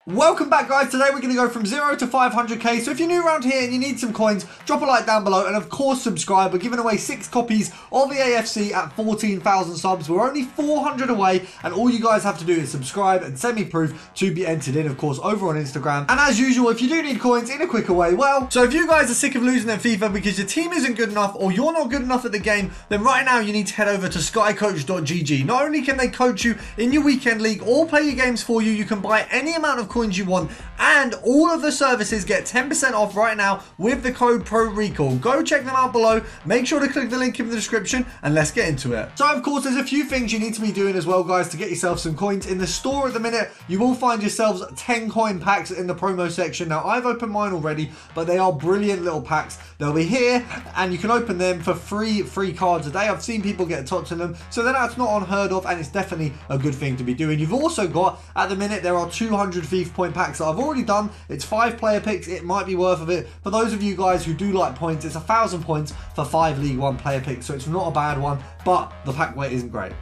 Welcome back, guys. Today we're going to go from 0 to 500k. So if you're new around here and you need some coins, drop a like down below and of course subscribe. We're giving away 6 copies of the AFC at 14,000 subs. We're only 400 away and all you guys have to do is subscribe and send me proof to be entered in, of course, over on Instagram. And as usual, if you do need coins in a quicker way, well, so if you guys are sick of losing in FIFA because your team isn't good enough or you're not good enough at the game, then right now you need to head over to skycoach.gg. Not only can they coach you in your weekend league or play your games for you, you can buy any amount of coins you want, and all of the services get 10% off right now with the code PRORECALL. Go check them out below. Make sure to click the link in the description and let's get into it. So of course there's a few things you need to be doing as well, guys, to get yourself some coins. In the store at the minute you will find yourselves 10 coin packs in the promo section. Now I've opened mine already, but they are brilliant little packs. They'll be here and you can open them for free cards a day. I've seen people get tots in them, so that's not unheard of and it's definitely a good thing to be doing. You've also got, at the minute, there are 200 FIFA point packs that I've already done. It's 5 player picks. It might be worth of it. For those of you guys who do like points, it's 1,000 points for 5 League One player picks, so it's not a bad one, but the pack weight isn't great.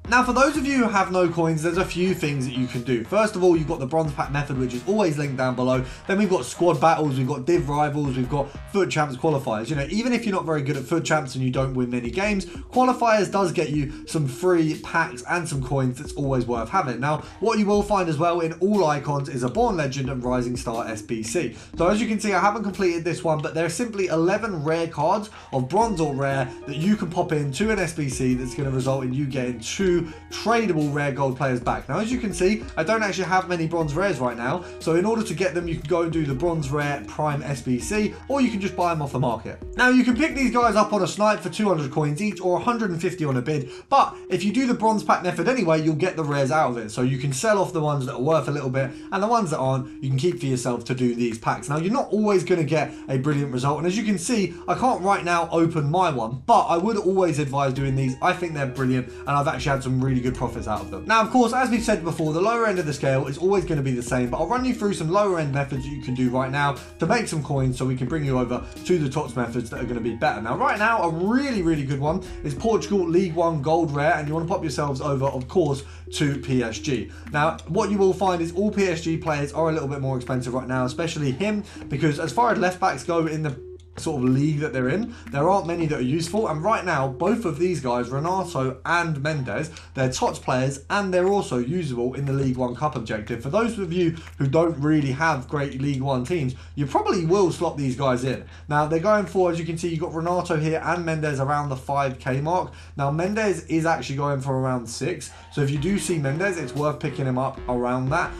Now, for those of you who have no coins, there's a few things that you can do. First of all, you've got the bronze pack method, which is always linked down below. Then we've got squad battles, we've got div rivals, we've got foot champs qualifiers. You know, even if you're not very good at foot champs and you don't win many games, qualifiers does get you some free packs and some coins that's always worth having. Now, what you will find as well in all icons is a Born Legend and Rising Star SBC. So as you can see, I haven't completed this one, but there are simply 11 rare cards of bronze or rare that you can pop into an SBC that's going to result in you getting 2 tradable rare gold players back. Now, as you can see, I don't actually have many bronze rares right now, so in order to get them, you can go and do the bronze rare prime SBC, or you can just buy them off the market. Now, you can pick these guys up on a snipe for 200 coins each, or 150 on a bid, but if you do the bronze pack method anyway, you'll get the rares out of it, so you can sell off the ones that are worth a little bit, and the ones that aren't, you can keep for yourself to do these packs. Now, you're not always going to get a brilliant result, and as you can see, I can't right now open my one, but I would always advise doing these. I think they're brilliant, and I've actually had some really good profits out of them. Now, of course, as we've said before, the lower end of the scale is always going to be the same, but I'll run you through some lower end methods that you can do right now to make some coins so we can bring you over to the TOTS methods that are going to be better. Now, right now, a really good one is Portugal League One Gold Rare, and you want to pop yourselves over, of course, to PSG. Now, what you will find is all PSG players are a little bit more expensive right now, especially him, because as far as left backs go in the sort of league that they're in, there aren't many that are useful, and right now both of these guys, Renato and Mendes, they're TOTS players and they're also usable in the League One Cup objective. For those of you who don't really have great League One teams, you probably will slot these guys in. Now, they're going for, as you can see, you've got Renato here and Mendes around the 5k mark. Now, Mendes is actually going for around 6, so if you do see Mendes, it's worth picking him up around that.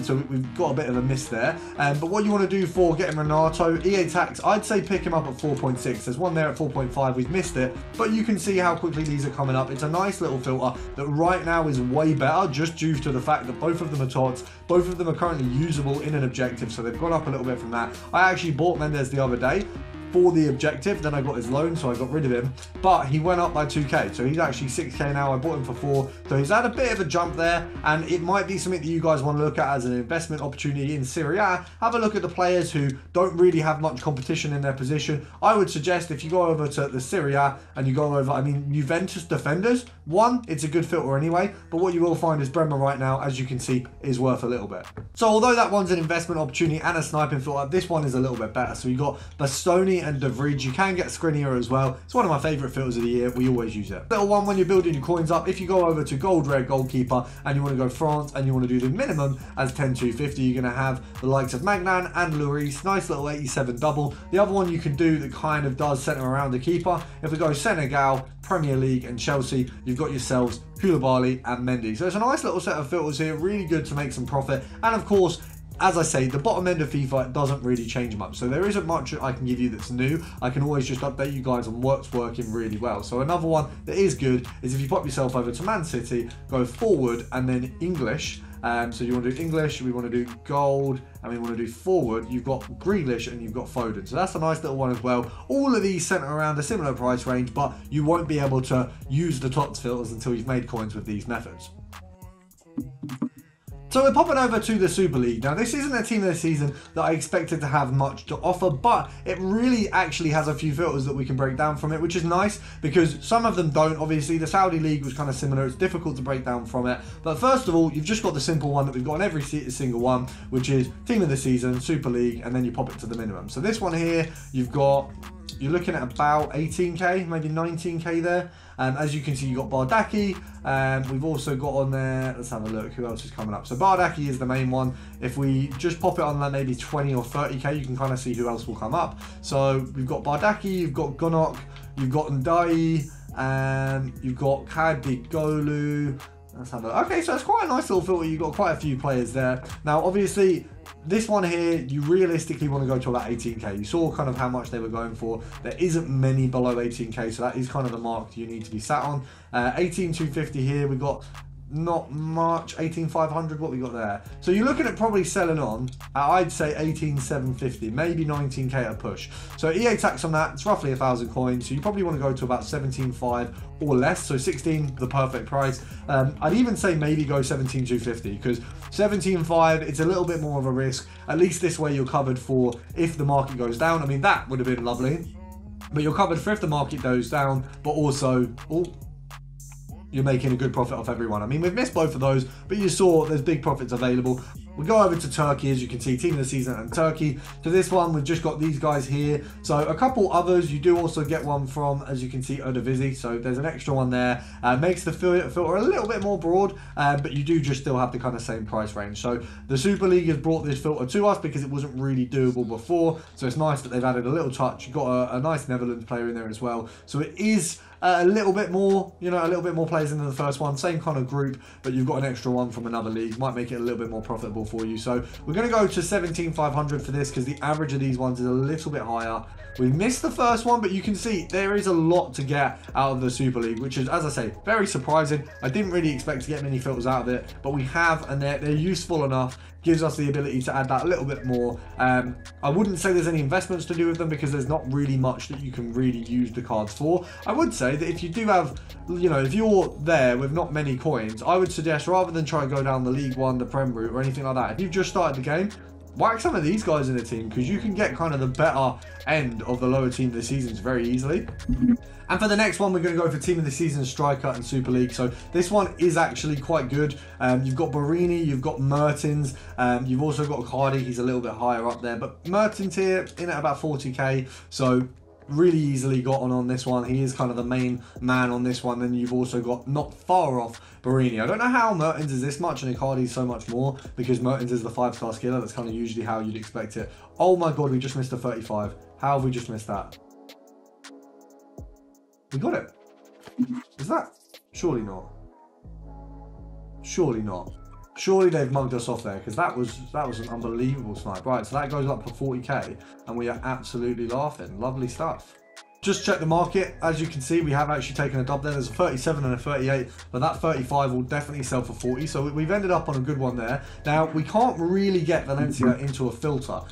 So we've got a bit of a miss there, but what you want to do for getting Renato, EA Tax, I'd say pick him up at 4.6. There's one there at 4.5. We've missed it, but you can see how quickly these are coming up. It's a nice little filter that right now is way better, just due to the fact that both of them are TOTS. Both of them are currently usable in an objective, so they've gone up a little bit from that. I actually bought Mendes the other day for the objective, then I got his loan, so I got rid of him, but he went up by 2k, so he's actually 6k now. I bought him for 4, so he's had a bit of a jump there, and it might be something that you guys want to look at as an investment opportunity in Serie A. Have a look at the players who don't really have much competition in their position. I would suggest if you go over to the Serie A and you go over, I mean, Juventus defenders, one, it's a good filter anyway, but what you will find is Bremer right now, as you can see, is worth a little bit. So although that one's an investment opportunity and a sniping filter, this one is a little bit better. So you got Bastoni and De Vrij. You can get Skriniar as well. It's one of my favourite filters of the year. We always use it. Little one when you're building your coins up, if you go over to Gold Rare Goalkeeper and you want to go France and you want to do the minimum as 10,250, you're going to have the likes of Magnan and Lloris. Nice little 87 double. The other one you can do that kind of does centre around the keeper, if we go Senegal, Premier League and Chelsea, you've got yourselves Koulibaly and Mendy. So it's a nice little set of filters here, really good to make some profit. And of course, as I say, the bottom end of FIFA doesn't really change much, so there isn't much I can give you that's new. I can always just update you guys on what's working really well. So another one that is good is if you pop yourself over to Man City, go forward and then English. So you want to do English, we want to do gold, and we want to do forward. You've got Grealish and you've got Foden. So that's a nice little one as well. All of these centre around a similar price range, but you won't be able to use the TOTS filters until you've made coins with these methods. So we're popping over to the Super League. Now this isn't a team of the season that I expected to have much to offer, but it really actually has a few filters that we can break down from it, which is nice because some of them don't. Obviously the Saudi League was kind of similar, it's difficult to break down from it. But first of all, you've just got the simple one that we've got on every single one, which is team of the season, Super League, and then you pop it to the minimum. So this one here, you're looking at about 18k, maybe 19k there. As you can see, you've got Bardaki. We've also got on there, let's have a look, who else is coming up. So Bardaki is the main one. If we just pop it on like maybe 20 or 30k, you can kind of see who else will come up. So we've got Bardaki, you've got Gunok, you've got Ndai, you've got Kadigolu. Let's have a look. Okay, so it's quite a nice little filter. You've got quite a few players there. Now, obviously, this one here, you realistically want to go to about 18k. You saw kind of how much they were going for. There isn't many below 18k, so that is kind of the mark you need to be sat on. 18,250 here. We've got not much. 18,500, what we got there. So you're looking at probably selling on, I'd say 18,750, maybe 19k at a push. So EA tax on that, it's roughly 1,000 coins. So you probably want to go to about 17.5 or less. So 16, the perfect price. I'd even say maybe go 17,250 because 17.5, it's a little bit more of a risk. At least this way you're covered for if the market goes down. I mean, that would have been lovely, but you're covered for if the market goes down, but also, you're making a good profit off everyone. I mean, we've missed both of those, but you saw there's big profits available. We go over to Turkey, as you can see, team of the season and Turkey. So this one, we've just got these guys here. So a couple others, you do also get one from, as you can see, Odavizzi. So there's an extra one there. Makes the filter a little bit more broad, but you do just still have the kind of same price range. So the Super League has brought this filter to us because it wasn't really doable before. So it's nice that they've added a little touch. You've got a nice Netherlands player in there as well. So it is a little bit more, a little bit more players into the first one, same kind of group, but you've got an extra one from another league, might make it a little bit more profitable for you. So we're going to go to 17,500 for this because the average of these ones is a little bit higher. We missed the first one, but you can see there is a lot to get out of the Super League, which is, as I say, very surprising. I didn't really expect to get many filters out of it, but we have, and they're useful enough. Gives us the ability to add that a little bit more. I wouldn't say there's any investments to do with them because there's not really much that you can really use the cards for. I would say that if you do have, if you're there with not many coins, I would suggest rather than try and go down the League One, the Prem route or anything like that, if you've just started the game, whack some of these guys in the team because you can get kind of the better end of the lower team of the seasons very easily. And for the next one, we're going to go for team of the season, striker and Super League. So this one is actually quite good. You've got Barini, you've got Mertens, you've also got Cardi. He's a little bit higher up there, but Mertens here in at about 40k. So really easily got on this one. He is kind of the main man on this one. Then you've also got not far off Barini. I don't know how Mertens is this much and Icardi is so much more because Mertens is the 5-star skiller. That's kind of usually how you'd expect it. Oh my god, we just missed a 35. How have we just missed that? We got it. Is that? Surely not. Surely not. Surely they've mugged us off there because that was an unbelievable snipe. Right, so that goes up for 40k and we are absolutely laughing. Lovely stuff. Just check the market. As you can see, we have actually taken a dub there. There's a 37 and a 38, but that 35 will definitely sell for 40. So we've ended up on a good one there. Now, we can't really get Valencia into a filter.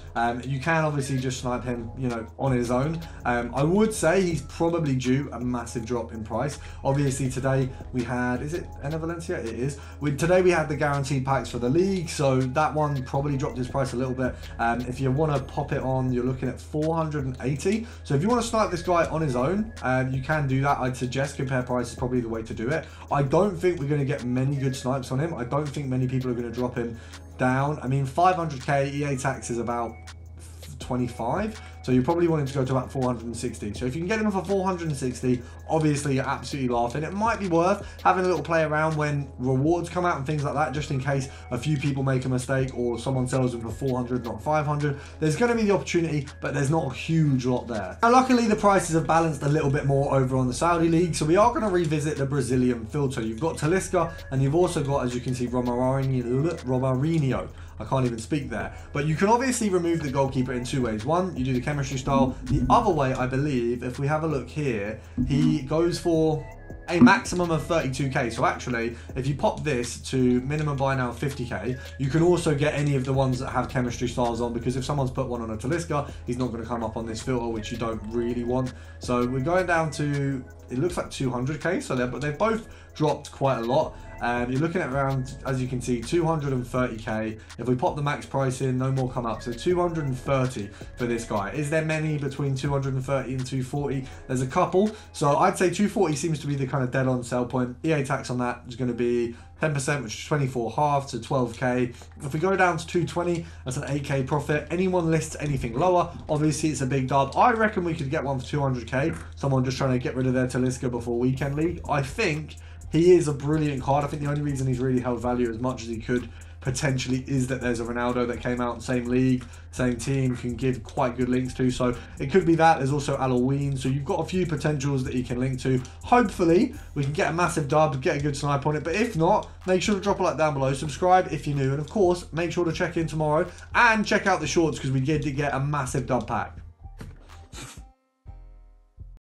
You can obviously just snipe him, on his own. I would say he's probably due a massive drop in price. Obviously, today we had, is it Enna Valencia? It is. Today we had the guaranteed packs for the league, so that one probably dropped his price a little bit. If you want to pop it on, you're looking at 480. So if you want to snipe this guy on his own, you can do that. I'd suggest compare price is probably the way to do it. I don't think we're going to get many good snipes on him. I don't think many people are going to drop him down. I mean, 500k EA tax is about 25, so you're probably wanting to go to about 460. So if you can get him for 460, obviously you're absolutely laughing. It might be worth having a little play around when rewards come out and things like that, just in case a few people make a mistake or someone sells them for 400, not 500. There's going to be the opportunity, but there's not a huge lot there. Now, luckily the prices have balanced a little bit more over on the Saudi League, so we are going to revisit the Brazilian filter. You've got Talisca and you've also got, as you can see, Romarinho. I can't even speak there. But you can obviously remove the goalkeeper in two ways. One, you do the chemistry style. The other way, I believe, if we have a look here, he goes for a maximum of 32k. So actually, if you pop this to minimum buy now 50k, you can also get any of the ones that have chemistry styles on, because if someone's put one on a Talisca, he's not going to come up on this filter, which you don't really want. So we're going down to it looks like 200k, so they've both dropped quite a lot. You're looking at around, as you can see, 230k. If we pop the max price in, no more come up. So 230 for this guy. Is there many between 230 and 240? There's a couple. So I'd say 240 seems to be the kind of dead on sell point. EA tax on that is going to be 10%, which is 24.5 to 12k. If we go down to 220, that's an 8k profit. Anyone lists anything lower, obviously it's a big dub. I reckon we could get one for 200k. Someone just trying to get rid of their Talisca before Weekend League. I think he is a brilliant card. I think the only reason he's really held value as much as he could potentially is that there's a Ronaldo that came out, same league, same team, can give quite good links to. So it could be that. There's also Halloween. So you've got a few potentials that you can link to. Hopefully we can get a massive dub, get a good snipe on it. But if not, make sure to drop a like down below, subscribe if you're new, and of course make sure to check in tomorrow and check out the shorts because we did get a massive dub pack.